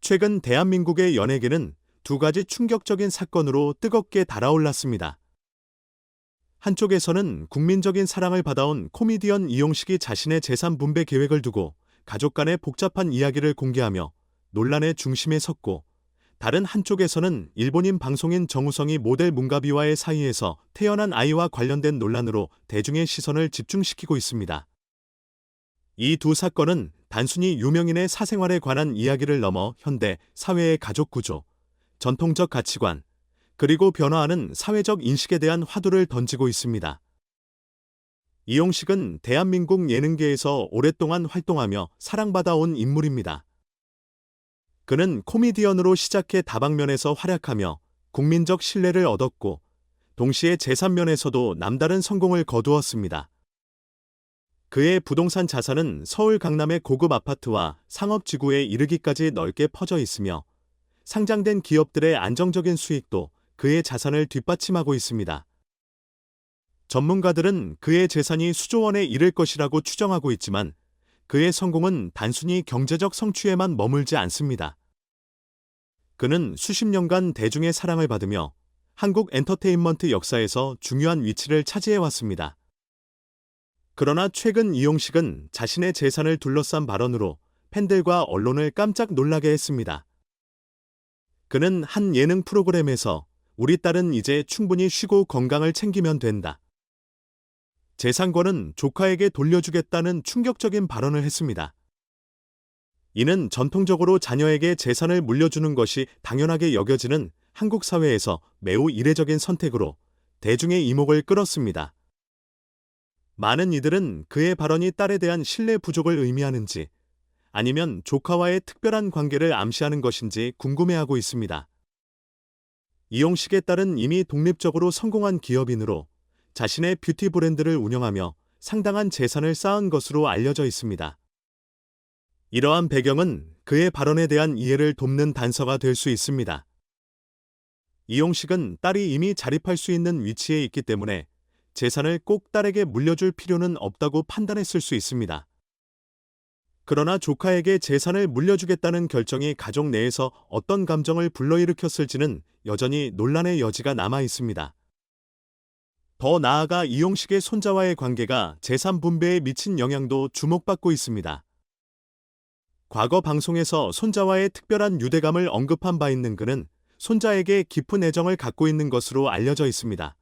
최근 대한민국의 연예계는 두 가지 충격적인 사건으로 뜨겁게 달아올랐습니다. 한쪽에서는 국민적인 사랑을 받아온 코미디언 이용식이 자신의 재산 분배 계획을 두고 가족 간의 복잡한 이야기를 공개하며 논란의 중심에 섰고, 다른 한쪽에서는 일본인 방송인 정우성이 모델 문가비와의 사이에서 태어난 아이와 관련된 논란으로 대중의 시선을 집중시키고 있습니다. 이 두 사건은 단순히 유명인의 사생활에 관한 이야기를 넘어 현대 사회의 가족 구조, 전통적 가치관, 그리고 변화하는 사회적 인식에 대한 화두를 던지고 있습니다. 이용식은 대한민국 예능계에서 오랫동안 활동하며 사랑받아온 인물입니다. 그는 코미디언으로 시작해 다방면에서 활약하며 국민적 신뢰를 얻었고, 동시에 재산면에서도 남다른 성공을 거두었습니다. 그의 부동산 자산은 서울 강남의 고급 아파트와 상업지구에 이르기까지 넓게 퍼져 있으며, 상장된 기업들의 안정적인 수익도 그의 자산을 뒷받침하고 있습니다. 전문가들은 그의 재산이 수조 원에 이를 것이라고 추정하고 있지만, 그의 성공은 단순히 경제적 성취에만 머물지 않습니다. 그는 수십 년간 대중의 사랑을 받으며 한국 엔터테인먼트 역사에서 중요한 위치를 차지해왔습니다. 그러나 최근 이용식은 자신의 재산을 둘러싼 발언으로 팬들과 언론을 깜짝 놀라게 했습니다. 그는 한 예능 프로그램에서 "우리 딸은 이제 충분히 쉬고 건강을 챙기면 된다. 재산권은 조카에게 돌려주겠다는 충격적인 발언을 했습니다. 이는 전통적으로 자녀에게 재산을 물려주는 것이 당연하게 여겨지는 한국 사회에서 매우 이례적인 선택으로 대중의 이목을 끌었습니다. 많은 이들은 그의 발언이 딸에 대한 신뢰 부족을 의미하는지, 아니면 조카와의 특별한 관계를 암시하는 것인지 궁금해하고 있습니다. 이용식의 딸은 이미 독립적으로 성공한 기업인으로 자신의 뷰티 브랜드를 운영하며 상당한 재산을 쌓은 것으로 알려져 있습니다. 이러한 배경은 그의 발언에 대한 이해를 돕는 단서가 될 수 있습니다. 이용식은 딸이 이미 자립할 수 있는 위치에 있기 때문에 재산을 꼭 딸에게 물려줄 필요는 없다고 판단했을 수 있습니다. 그러나 조카에게 재산을 물려주겠다는 결정이 가족 내에서 어떤 감정을 불러일으켰을지는 여전히 논란의 여지가 남아 있습니다. 더 나아가 이용식의 손자와의 관계가 재산 분배에 미친 영향도 주목받고 있습니다. 과거 방송에서 손자와의 특별한 유대감을 언급한 바 있는 그는 손자에게 깊은 애정을 갖고 있는 것으로 알려져 있습니다.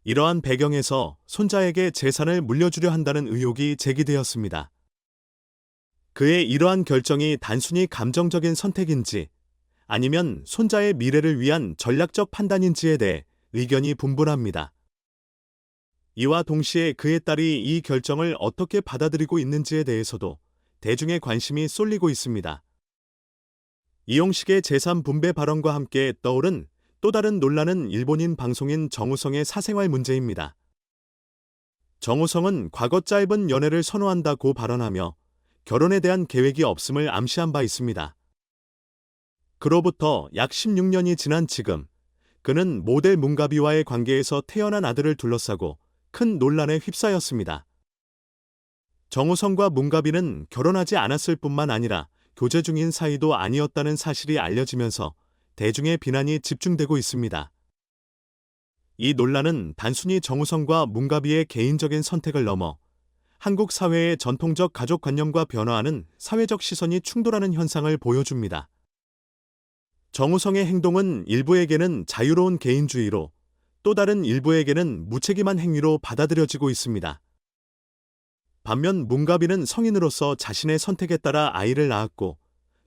이러한 배경에서 손자에게 재산을 물려주려 한다는 의혹이 제기되었습니다. 그의 이러한 결정이 단순히 감정적인 선택인지, 아니면 손자의 미래를 위한 전략적 판단인지에 대해 의견이 분분합니다. 이와 동시에 그의 딸이 이 결정을 어떻게 받아들이고 있는지에 대해서도 대중의 관심이 쏠리고 있습니다. 이용식의 재산 분배 발언과 함께 떠오른 또 다른 논란은 일본인 방송인 정우성의 사생활 문제입니다. 정우성은 과거 짧은 연애를 선호한다고 발언하며 결혼에 대한 계획이 없음을 암시한 바 있습니다. 그로부터 약 16년이 지난 지금, 그는 모델 문가비와의 관계에서 태어난 아들을 둘러싸고 큰 논란에 휩싸였습니다. 정우성과 문가비는 결혼하지 않았을 뿐만 아니라 교제 중인 사이도 아니었다는 사실이 알려지면서 대중의 비난이 집중되고 있습니다. 이 논란은 단순히 정우성과 문가비의 개인적인 선택을 넘어 한국 사회의 전통적 가족관념과 변화하는 사회적 시선이 충돌하는 현상을 보여줍니다. 정우성의 행동은 일부에게는 자유로운 개인주의로, 또 다른 일부에게는 무책임한 행위로 받아들여지고 있습니다. 반면 문가비는 성인으로서 자신의 선택에 따라 아이를 낳았고,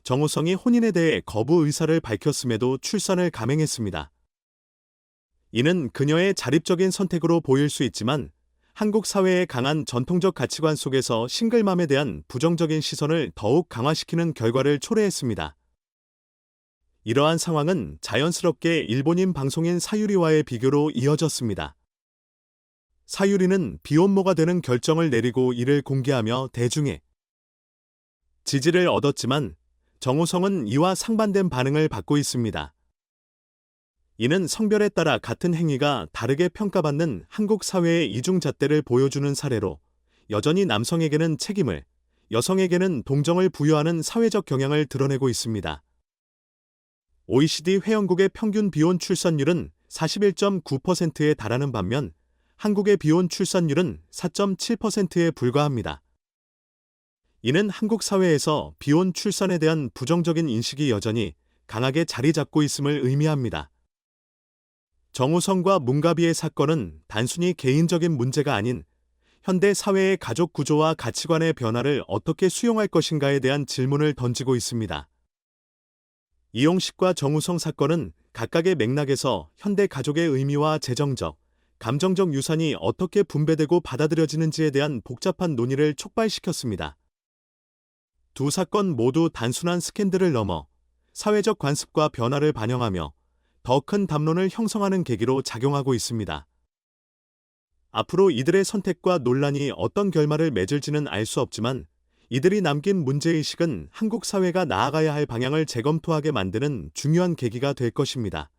정우성이 혼인에 대해 거부 의사를 밝혔음에도 출산을 감행했습니다. 이는 그녀의 자립적인 선택으로 보일 수 있지만, 한국 사회의 강한 전통적 가치관 속에서 싱글맘에 대한 부정적인 시선을 더욱 강화시키는 결과를 초래했습니다. 이러한 상황은 자연스럽게 일본인 방송인 사유리와의 비교로 이어졌습니다. 사유리는 비혼모가 되는 결정을 내리고 이를 공개하며 대중의 지지를 얻었지만, 정우성은 이와 상반된 반응을 받고 있습니다. 이는 성별에 따라 같은 행위가 다르게 평가받는 한국 사회의 이중잣대를 보여주는 사례로, 여전히 남성에게는 책임을, 여성에게는 동정을 부여하는 사회적 경향을 드러내고 있습니다. OECD 회원국의 평균 비혼 출산율은 41.9%에 달하는 반면 한국의 비혼 출산율은 4.7%에 불과합니다. 이는 한국 사회에서 비혼 출산에 대한 부정적인 인식이 여전히 강하게 자리 잡고 있음을 의미합니다. 정우성과 문가비의 사건은 단순히 개인적인 문제가 아닌 현대 사회의 가족 구조와 가치관의 변화를 어떻게 수용할 것인가에 대한 질문을 던지고 있습니다. 이용식과 정우성 사건은 각각의 맥락에서 현대 가족의 의미와 재정적, 감정적 유산이 어떻게 분배되고 받아들여지는지에 대한 복잡한 논의를 촉발시켰습니다. 두 사건 모두 단순한 스캔들을 넘어 사회적 관습과 변화를 반영하며 더 큰 담론을 형성하는 계기로 작용하고 있습니다. 앞으로 이들의 선택과 논란이 어떤 결말을 맺을지는 알 수 없지만 이들이 남긴 문제의식은 한국 사회가 나아가야 할 방향을 재검토하게 만드는 중요한 계기가 될 것입니다.